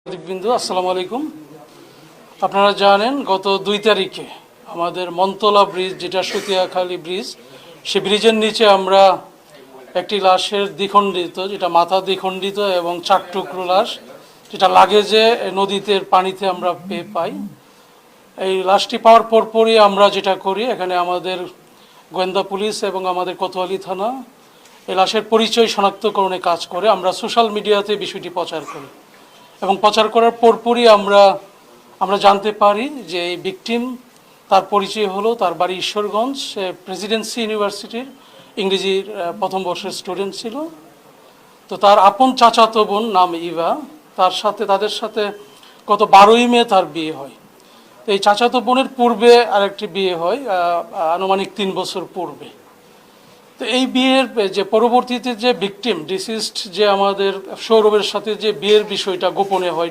সাংবাদিকবৃন্দ, আসসালামু আলাইকুম। আপনারা জানেন গত 2 তারিখে আমাদের মন্তলা ব্রিজ, যেটা সতিয়াখালী ব্রিজ, সে ব্রিজের নিচে আমরা একটি লাশের দ্বিখণ্ডিত, যেটা মাথা দ্বিখণ্ডিত এবং 4 টুকরো লাশ, যেটা লাগেজে নদীতে পানিতে আমরা পাই। এই লাশটি পাওয়ার পরপরই আমরা যেটা করি, এখানে আমাদের গোয়েন্দা পুলিশ এবং আমাদের কোতোয়ালি থানা এই লাশের পরিচয় শনাক্তকরণে কাজ করে। আমরা সোশ্যাল মিডিয়াতে বিষয়টি প্রচার করি এবং প্রচার করার পরপরই আমরা জানতে পারি যে এই ভিকটিম, তার পরিচয় হলো, তার বাড়ি ঈশ্বরগঞ্জ, সে প্রেসিডেন্সি ইউনিভার্সিটির ইংরেজির প্রথম বর্ষের স্টুডেন্ট ছিল। তো তার আপন চাচাতো বোন নাম ইভা, তাদের সাথে গত 12ই মে তার বিয়ে হয়। তো এই চাচাতো বোনের পূর্বে আরেকটি বিয়ে হয় আনুমানিক 3 বছর পূর্বে। তো এই বিয়ের যে পরবর্তীতে যে ভিকটিম ডিসিজড, যে আমাদের সৌরভের সাথে যে বিয়ের বিষয়টা গোপনে হয়,